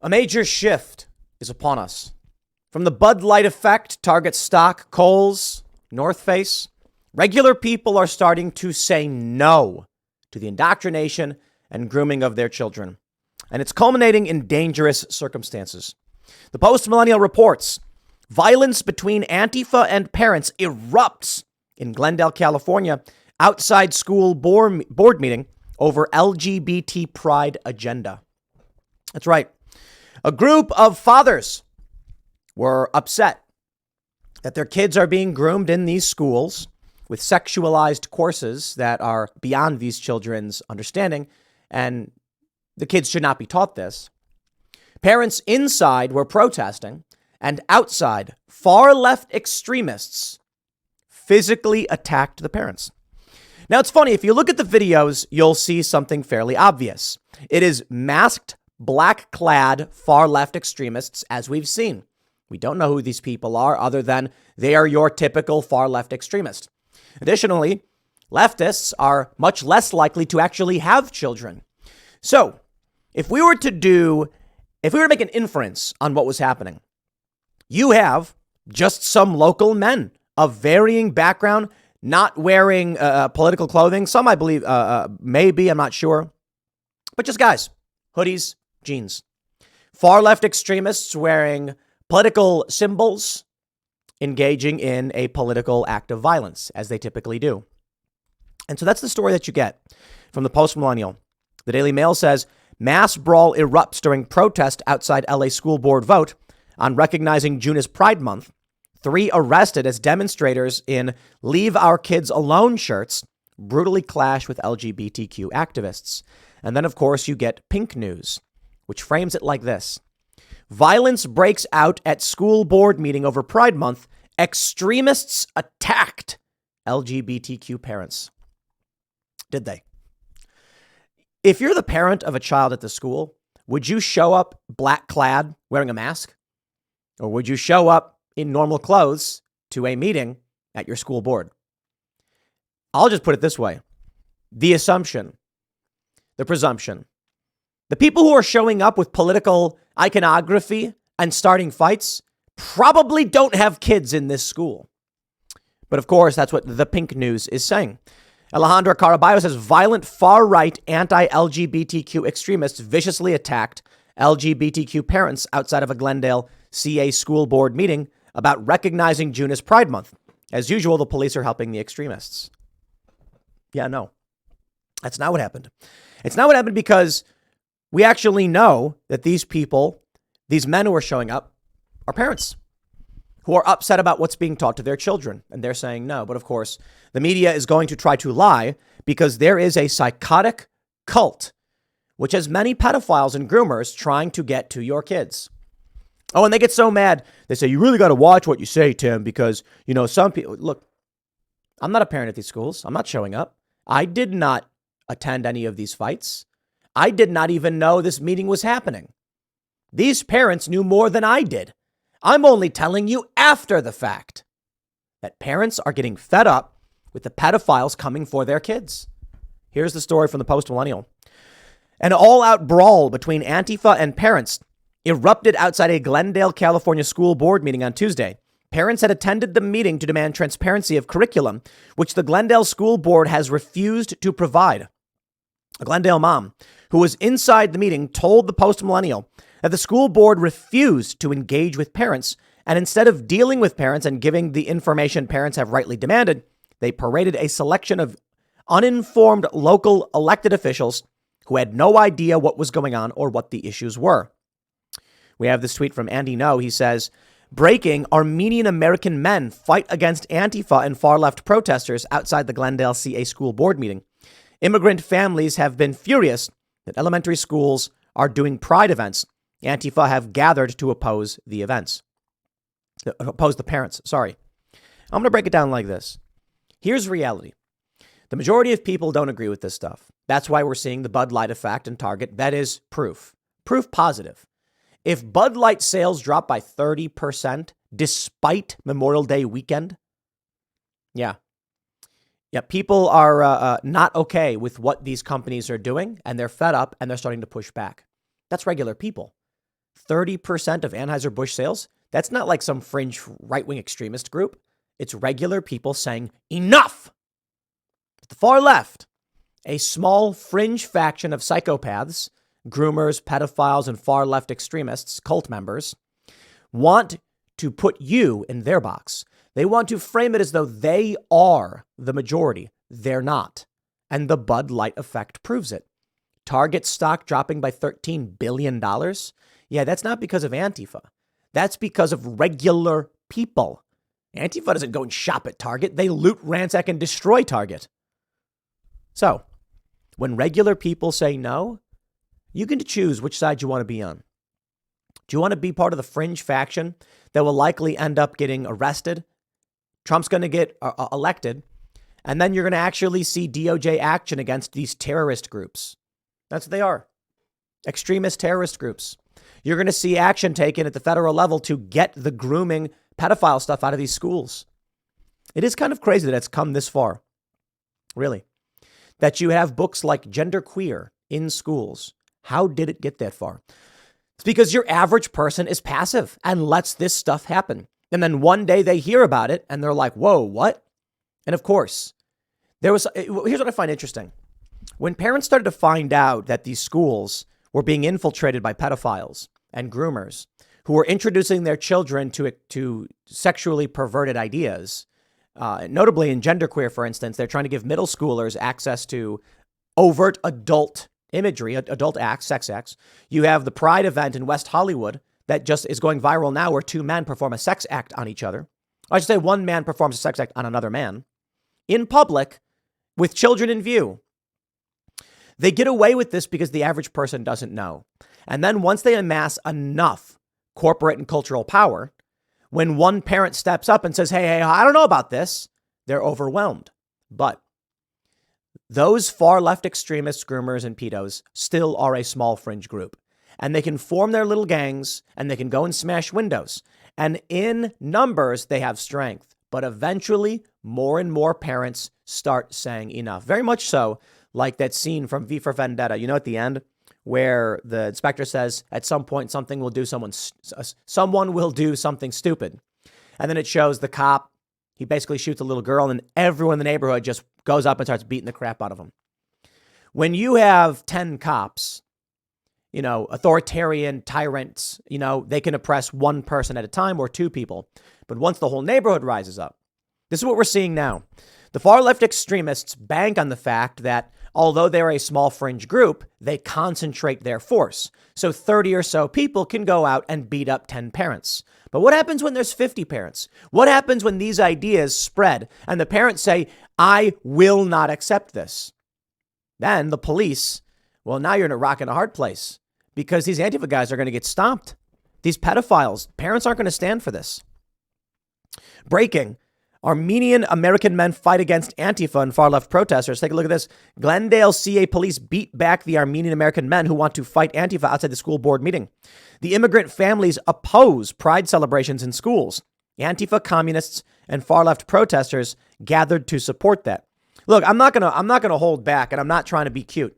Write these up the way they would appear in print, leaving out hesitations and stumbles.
A major shift is upon us. From the Bud Light effect, Target stock, Kohl's, North Face, regular people are starting to say no to the indoctrination and grooming of their children. And it's culminating in dangerous circumstances. The Post-Millennial reports violence between Antifa and parents erupts in Glendale, California, outside school board meeting over LGBT pride agenda. That's right. A group of fathers were upset that their kids are being groomed in these schools with sexualized courses that are beyond these children's understanding, and the kids should not be taught this. Parents inside were protesting, and outside, far left extremists physically attacked the parents. Now, it's funny, if you look at the videos, you'll see something fairly obvious. It is masked, black-clad, far-left extremists, as we've seen. We don't know who these people are other than they are your typical far-left extremist. Additionally, leftists are much less likely to actually have children. So, if we were to make an inference on what was happening, you have just some local men of varying background, not wearing political clothing. Some, I believe, maybe, I'm not sure. But just guys, hoodies, jeans. Far left extremists wearing political symbols, engaging in a political act of violence, as they typically do. And so that's the story that you get from the Post-Millennial. The Daily Mail says, mass brawl erupts during protest outside LA school board vote on recognizing June as Pride Month. 3 arrested as demonstrators in Leave Our Kids Alone shirts brutally clash with LGBTQ activists. And then, of course, you get Pink News, which frames it like this. Violence breaks out at school board meeting over Pride Month. Extremists attacked LGBTQ parents. Did they? If you're the parent of a child at the school, would you show up black clad wearing a mask? Or would you show up in normal clothes to a meeting at your school board? I'll just put it this way. The assumption, the presumption, the people who are showing up with political iconography and starting fights probably don't have kids in this school. But of course, that's what the Pink News is saying. Alejandra Caraballo says violent far-right anti-LGBTQ extremists viciously attacked LGBTQ parents outside of a Glendale CA school board meeting about recognizing June as Pride Month. As usual, the police are helping the extremists. Yeah, no, that's not what happened. It's not what happened because we actually know that these people, these men who are showing up, are parents who are upset about what's being taught to their children. And they're saying no. But of course, the media is going to try to lie because there is a psychotic cult which has many pedophiles and groomers trying to get to your kids. Oh, and they get so mad. They say, you really got to watch what you say, Tim, because, you know, some people, look, I'm not a parent at these schools. I'm not showing up. I did not attend any of these fights. I did not even know this meeting was happening. These parents knew more than I did. I'm only telling you after the fact that parents are getting fed up with the pedophiles coming for their kids. Here's the story from the Post-Millennial. An all-out brawl between Antifa and parents erupted outside a Glendale, California school board meeting on Tuesday. Parents had attended the meeting to demand transparency of curriculum, which the Glendale school board has refused to provide. A Glendale mom who was inside the meeting told the Post-Millennial that the school board refused to engage with parents, and instead of dealing with parents and giving the information parents have rightly demanded, they paraded a selection of uninformed local elected officials who had no idea what was going on or what the issues were. We have this tweet from Andy No. He says, breaking, Armenian American men fight against Antifa and far-left protesters outside the Glendale CA school board meeting. Immigrant families have been furious that elementary schools are doing pride events. Antifa have gathered to oppose the events. Oppose the parents, sorry. I'm going to break it down like this. Here's reality. The majority of people don't agree with this stuff. That's why we're seeing the Bud Light effect and Target. That is proof. Proof positive. If Bud Light sales drop by 30% despite Memorial Day weekend, yeah, people are not okay with what these companies are doing, and they're fed up and they're starting to push back. That's regular people. 30% of Anheuser-Busch sales, that's not like some fringe right-wing extremist group. It's regular people saying enough. At the far left, a small fringe faction of psychopaths, groomers, pedophiles, and far left extremists, cult members, want to put you in their box. They want to frame it as though they are the majority. They're not. And the Bud Light effect proves it. Target stock dropping by $13 billion. Yeah, that's not because of Antifa. That's because of regular people. Antifa doesn't go and shop at Target. They loot, ransack, and destroy Target. So, when regular people say no, you get to choose which side you want to be on. Do you want to be part of the fringe faction that will likely end up getting arrested? Trump's going to get elected, and then you're going to actually see DOJ action against these terrorist groups. That's what they are. Extremist terrorist groups. You're going to see action taken at the federal level to get the grooming pedophile stuff out of these schools. It is kind of crazy that it's come this far. Really. That you have books like Genderqueer in schools. How did it get that far? It's because your average person is passive and lets this stuff happen. And then one day they hear about it and they're like, whoa, what? And of course, here's what I find interesting. When parents started to find out that these schools were being infiltrated by pedophiles and groomers who were introducing their children to sexually perverted ideas, notably in Genderqueer, for instance, they're trying to give middle schoolers access to overt adult imagery, adult acts, sex acts. You have the Pride event in West Hollywood that just is going viral now where two men perform a sex act on each other. I should say one man performs a sex act on another man in public with children in view. They get away with this because the average person doesn't know. And then once they amass enough corporate and cultural power, when one parent steps up and says, hey, I don't know about this, they're overwhelmed. But those far left extremists, groomers, and pedos still are a small fringe group. And they can form their little gangs and they can go and smash windows. And in numbers, they have strength. But eventually, more and more parents start saying enough. Very much so, like that scene from V for Vendetta, at the end, where the inspector says at some point someone will do something stupid. And then it shows the cop, he basically shoots a little girl and everyone in the neighborhood just goes up and starts beating the crap out of him. When you have 10 cops, authoritarian tyrants, they can oppress one person at a time or two people. But once the whole neighborhood rises up, this is what we're seeing now. The far left extremists bank on the fact that although they're a small fringe group, they concentrate their force. So 30 or so people can go out and beat up 10 parents. But what happens when there's 50 parents? What happens when these ideas spread and the parents say, I will not accept this? Then the police, well, now you're in a rock and a hard place because these Antifa guys are going to get stomped. These pedophiles, parents aren't going to stand for this. Breaking. Armenian American men fight against Antifa and far-left protesters. Take a look at this. Glendale CA police beat back the Armenian American men who want to fight Antifa outside the school board meeting. The immigrant families oppose pride celebrations in schools. Antifa communists and far-left protesters gathered to support that. Look, I'm not gonna hold back, and I'm not trying to be cute.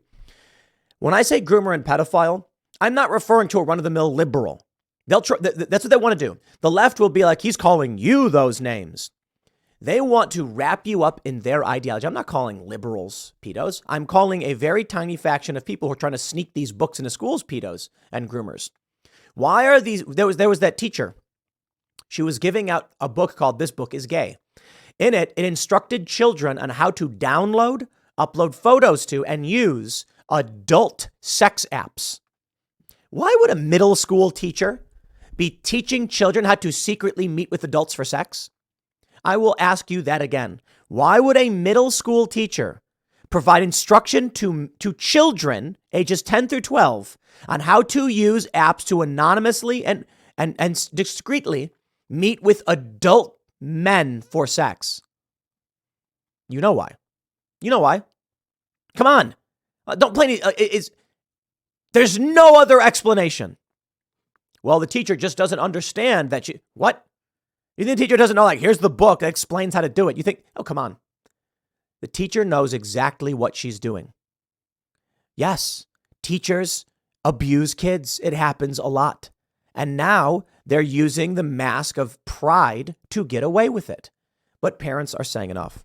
When I say groomer and pedophile, I'm not referring to a run-of-the-mill liberal. That's what they want to do. The left will be like, he's calling you those names. They want to wrap you up in their ideology. I'm not calling liberals pedos. I'm calling a very tiny faction of people who are trying to sneak these books into schools pedos and groomers. Why are these? There was that teacher. She was giving out a book called This Book is Gay. In it, it instructed children on how to download, upload photos to, and use adult sex apps. Why would a middle school teacher be teaching children how to secretly meet with adults for sex? I will ask you that again. Why would a middle school teacher provide instruction to children ages 10 through 12 on how to use apps to anonymously and discreetly meet with adult men for sex? You know why. You know why. Come on. Don't play any. There's no other explanation. Well, the teacher just doesn't understand that what? You think the teacher doesn't know, here's the book that explains how to do it. You think, oh, come on. The teacher knows exactly what she's doing. Yes, teachers abuse kids. It happens a lot. And now they're using the mask of pride to get away with it. But parents are saying enough.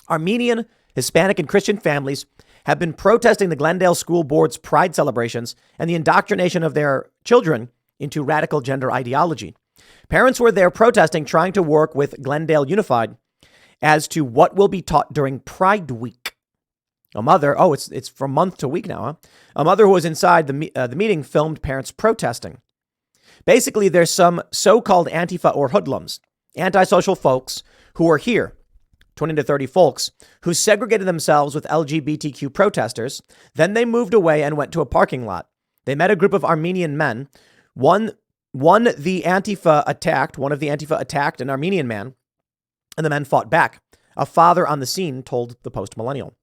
Armenian, Hispanic, and Christian families have been protesting the Glendale School Board's pride celebrations and the indoctrination of their children into radical gender ideology. Parents were there protesting, trying to work with Glendale Unified as to what will be taught during Pride Week. A mother, it's from month to week now, huh? A mother who was inside the meeting filmed parents protesting. Basically, there's some so-called Antifa or hoodlums, antisocial folks who are here, 20 to 30 folks, who segregated themselves with LGBTQ protesters. Then they moved away and went to a parking lot. They met a group of Armenian men. One of the Antifa attacked an Armenian man, and the men fought back. A father on the scene told the Post Millennial.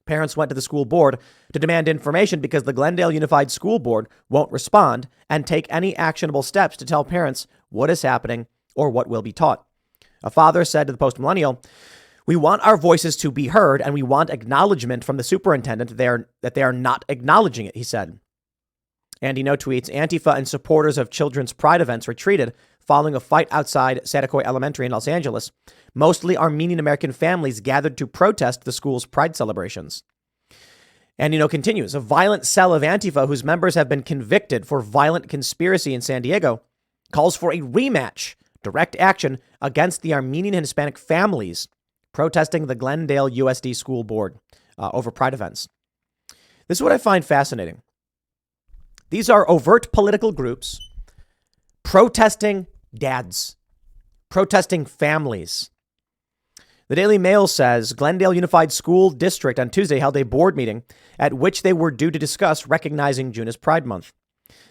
Parents went to the school board to demand information because the Glendale Unified School Board won't respond and take any actionable steps to tell parents what is happening or what will be taught. A father said to the Post Millennial, "We want our voices to be heard, and we want acknowledgement from the superintendent that they are not acknowledging it," he said. Andino tweets, Antifa and supporters of children's pride events retreated following a fight outside Satakoy Elementary in Los Angeles. Mostly Armenian-American families gathered to protest the school's pride celebrations. Andino continues, a violent cell of Antifa whose members have been convicted for violent conspiracy in San Diego calls for a rematch, direct action against the Armenian and Hispanic families protesting the Glendale USD School Board over pride events. This is what I find fascinating. These are overt political groups protesting dads, protesting families. The Daily Mail says Glendale Unified School District on Tuesday held a board meeting at which they were due to discuss recognizing June as Pride Month.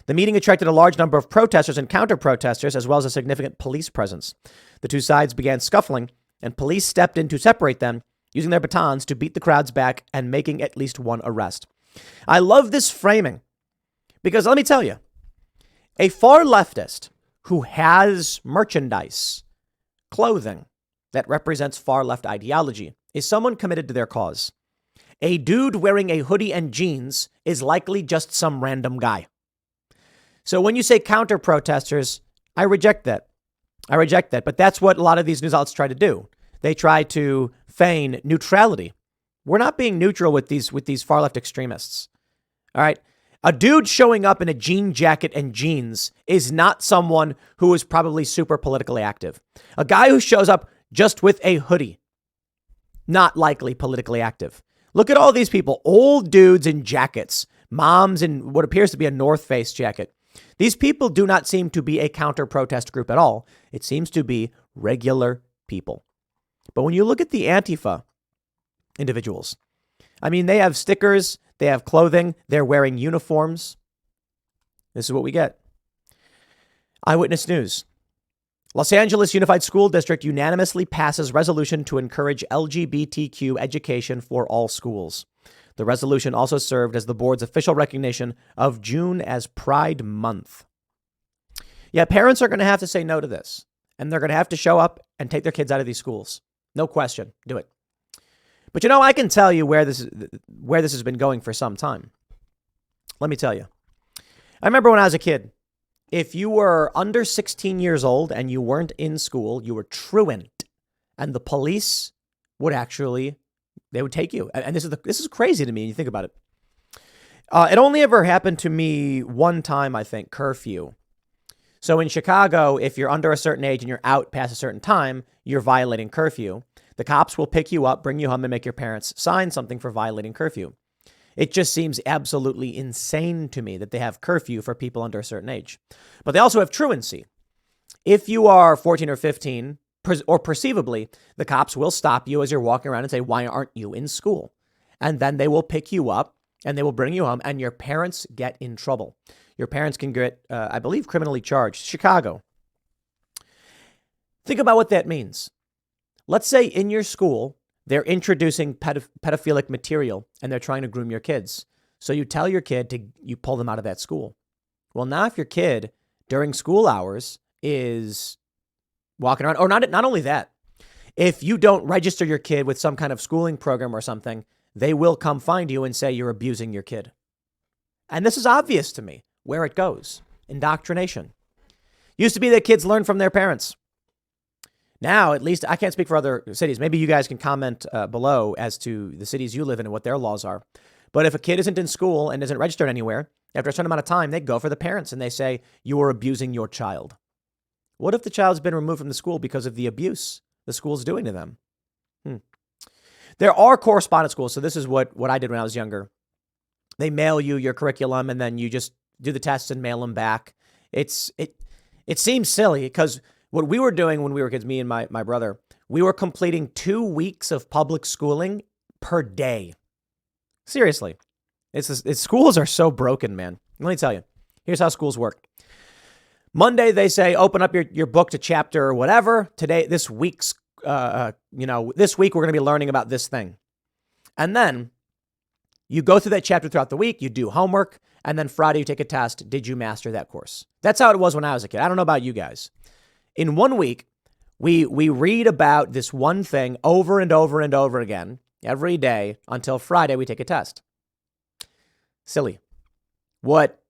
The meeting attracted a large number of protesters and counter-protesters, as well as a significant police presence. The two sides began scuffling, and police stepped in to separate them, using their batons to beat the crowds back and making at least one arrest. I love this framing because let me tell you, a far leftist who has merchandise, clothing that represents far left ideology is someone committed to their cause. A dude wearing a hoodie and jeans is likely just some random guy. So when you say counter protesters, I reject that. But that's what a lot of these news outlets try to do. They try to feign neutrality. We're not being neutral with these far left extremists. All right. A dude showing up in a jean jacket and jeans is not someone who is probably super politically active. A guy who shows up just with a hoodie, not likely politically active. Look at all these people, old dudes in jackets, moms in what appears to be a North Face jacket. These people do not seem to be a counter-protest group at all. It seems to be regular people. But when you look at the Antifa individuals, I mean, they have stickers, they have clothing, they're wearing uniforms. This is what we get. Eyewitness News. Los Angeles Unified School District unanimously passes resolution to encourage LGBTQ education for all schools. The resolution also served as the board's official recognition of June as Pride Month. Yeah, parents are going to have to say no to this, and they're going to have to show up and take their kids out of these schools. No question. Do it. But you know, I can tell you where this has been going for some time. Let me tell you. I remember when I was a kid, if you were under 16 years old and you weren't in school, you were truant, and the police would they would take you. And this is crazy to me when you think about it. It only ever happened to me one time, I think, curfew. So in Chicago, if you're under a certain age and you're out past a certain time, you're violating curfew. The cops will pick you up, bring you home, and make your parents sign something for violating curfew. It just seems absolutely insane to me that they have curfew for people under a certain age. But they also have truancy. If you are 14 or 15, or perceivably, the cops will stop you as you're walking around and say, why aren't you in school? And then they will pick you up and they will bring you home, and your parents get in trouble. Your parents can get, I believe, criminally charged. Chicago. Think about what that means. Let's say in your school, they're introducing pedophilic material and they're trying to groom your kids. So you tell your kid you pull them out of that school. Well, now if your kid during school hours is walking around, or not only that, if you don't register your kid with some kind of schooling program or something, they will come find you and say you're abusing your kid. And this is obvious to me where it goes. indoctrination. Used to be that kids learn from their parents. Now, at least, I can't speak for other cities. Maybe you guys can comment below as to the cities you live in and what their laws are. But if a kid isn't in school and isn't registered anywhere, after a certain amount of time, they go for the parents and they say, you are abusing your child. What if the child's been removed from the school because of the abuse the school's doing to them? There are correspondence schools. So this is what I did when I was younger. They mail you your curriculum and then you just do the tests and mail them back. It seems silly because what we were doing when we were kids, me and my brother, we were completing 2 weeks of public schooling per day. Seriously. Schools are so broken, man. Let me tell you. Here's how schools work. Monday, they say, open up your book to chapter or whatever. This week, we're going to be learning about this thing. And then you go through that chapter throughout the week. You do homework. And then Friday, you take a test. Did you master that course? That's how it was when I was a kid. I don't know about you guys. In 1 week, we read about this one thing over and over and over again every day until Friday we take a test. Silly. What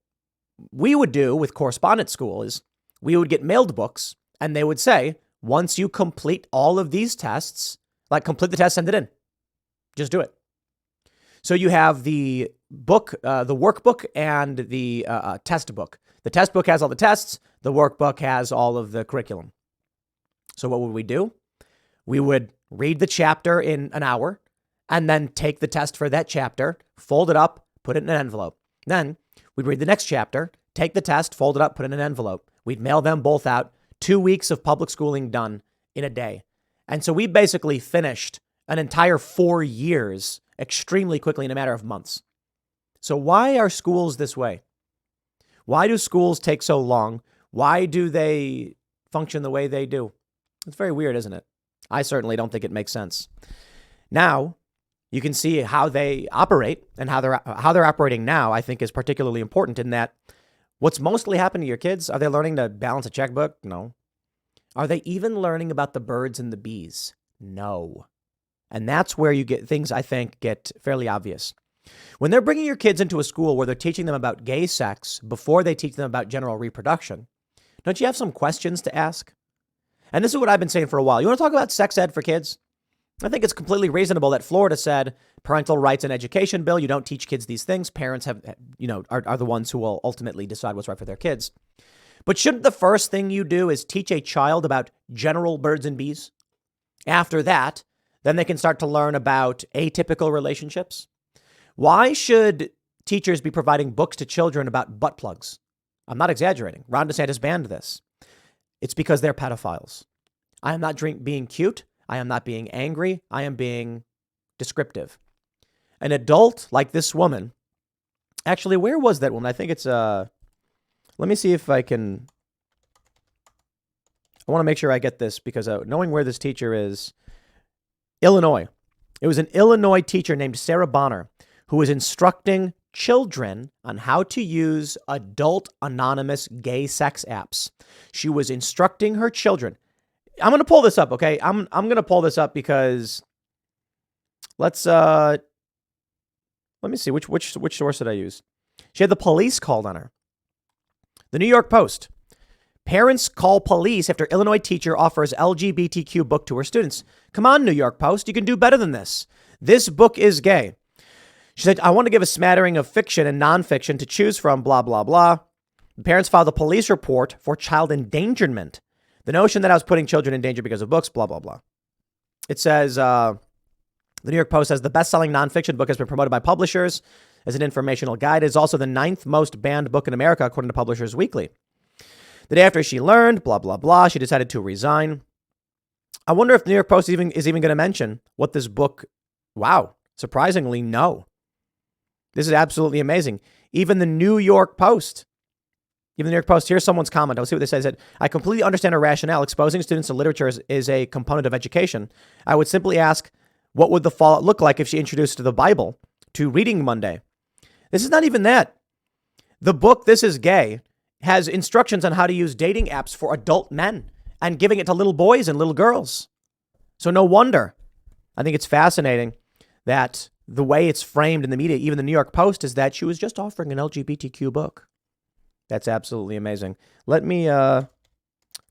we would do with correspondence school is we would get mailed books and they would say, once you complete all of these tests, like complete the test, send it in. Just do it. So you have the book, the workbook and the test book. The test book has all the tests. The workbook has all of the curriculum. So what would we do? We would read the chapter in an hour and then take the test for that chapter, fold it up, put it in an envelope. Then we'd read the next chapter, take the test, fold it up, put it in an envelope. We'd mail them both out. 2 weeks of public schooling done in a day. And so we basically finished an entire 4 years extremely quickly in a matter of months. So why are schools this way? Why do schools take so long? Why do they function the way they do? It's very weird, isn't it? I certainly don't think it makes sense. Now, you can see how they operate, and how they're operating now, I think, is particularly important in that what's mostly happening to your kids, are they learning to balance a checkbook? No. Are they even learning about the birds and the bees? No. And that's where you get things, I think, get fairly obvious. When they're bringing your kids into a school where they're teaching them about gay sex before they teach them about general reproduction, don't you have some questions to ask? And this is what I've been saying for a while. You want to talk about sex ed for kids? I think it's completely reasonable that Florida said parental rights and education bill. You don't teach kids these things. Parents are the ones who will ultimately decide what's right for their kids. But shouldn't the first thing you do is teach a child about general birds and bees? After that, then they can start to learn about atypical relationships. Why should teachers be providing books to children about butt plugs? I'm not exaggerating. Ron DeSantis banned this. It's because they're pedophiles. I am not being cute. I am not being angry. I am being descriptive. An adult like this woman, actually, where was that woman? I think it's, let me see if I can, I want to make sure I get this because knowing where this teacher is, Illinois. It was an Illinois teacher named Sarah Bonner who was instructing children on how to use adult anonymous gay sex apps. She was instructing her children. I'm going to pull this up, okay? I'm going to pull this up because let me see which source did I use? She had the police called on her. The New York Post. Parents call police after Illinois teacher offers LGBTQ book to her students. Come on, New York Post, you can do better than this. This book is gay. She said, I want to give a smattering of fiction and nonfiction to choose from, blah, blah, blah. The parents filed a police report for child endangerment. The notion that I was putting children in danger because of books, blah, blah, blah. It says, the New York Post says the best-selling nonfiction book has been promoted by publishers as an informational guide. It is also the 9th most banned book in America, according to Publishers Weekly. The day after she learned, blah, blah, blah, she decided to resign. I wonder if the New York Post is even going to mention what this book, wow, surprisingly, no. This is absolutely amazing. Even the New York Post, here's someone's comment. I'll see what they say. It said, I completely understand her rationale. Exposing students to literature is a component of education. I would simply ask, what would the fallout look like if she introduced the Bible to Reading Monday? This is not even that. The book, This Is Gay, has instructions on how to use dating apps for adult men and giving it to little boys and little girls. So no wonder. I think it's fascinating that the way it's framed in the media, even the New York Post, is that she was just offering an LGBTQ book. That's absolutely amazing. Let me, I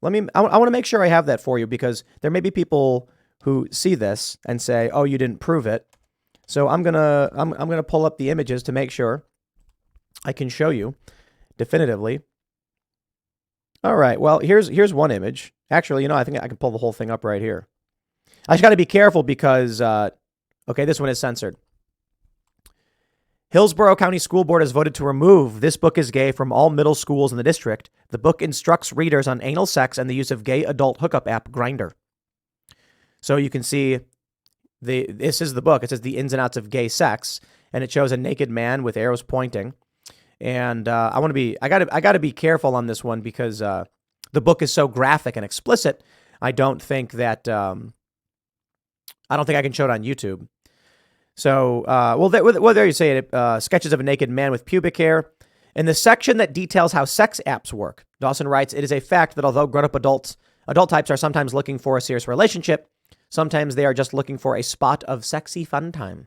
want to make sure I have that for you, because there may be people who see this and say, oh, you didn't prove it. So I'm going to pull up the images to make sure I can show you definitively. All right. Well, here's one image. Actually, I think I can pull the whole thing up right here. I just got to be careful because, okay, this one is censored. Hillsborough County School Board has voted to remove This Book is Gay from all middle schools in the district. The book instructs readers on anal sex and the use of gay adult hookup app Grindr. So you can see this is the book. It says the ins and outs of gay sex, and it shows a naked man with arrows pointing. And I got to be careful on this one because the book is so graphic and explicit. I don't think I can show it on YouTube. So, there you say it. Sketches of a naked man with pubic hair. In the section that details how sex apps work, Dawson writes, it is a fact that although grown-up adult types are sometimes looking for a serious relationship, sometimes they are just looking for a spot of sexy fun time.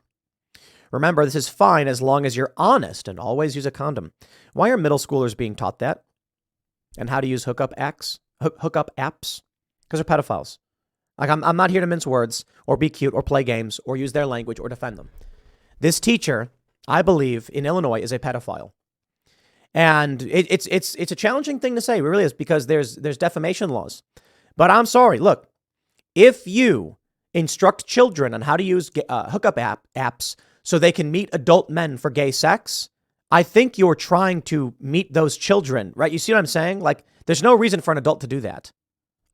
Remember, this is fine as long as you're honest and always use a condom. Why are middle schoolers being taught that? And how to use hookup apps? Because they're pedophiles. Like, I'm not here to mince words or be cute or play games or use their language or defend them. This teacher, I believe, in Illinois is a pedophile. And it's a challenging thing to say. It really is, because there's defamation laws. But I'm sorry. Look, if you instruct children on how to use hookup apps so they can meet adult men for gay sex, I think you're trying to meet those children, right? You see what I'm saying? Like, there's no reason for an adult to do that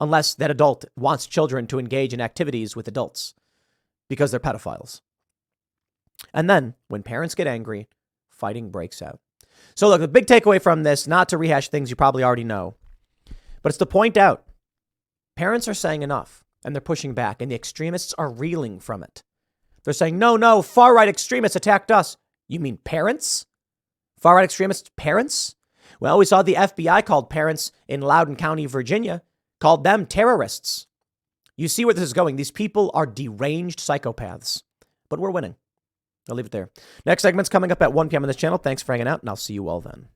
unless that adult wants children to engage in activities with adults because they're pedophiles. And then when parents get angry, fighting breaks out. So look, the big takeaway from this, not to rehash things you probably already know, but it's to point out parents are saying enough and they're pushing back, and the extremists are reeling from it. They're saying, no, far-right extremists attacked us. You mean parents? Far-right extremists, parents? Well, we saw the FBI called parents in Loudoun County, Virginia, called them terrorists. You see where this is going. These people are deranged psychopaths, but we're winning. I'll leave it there. Next segment's coming up at 1 p.m. on this channel. Thanks for hanging out, and I'll see you all then.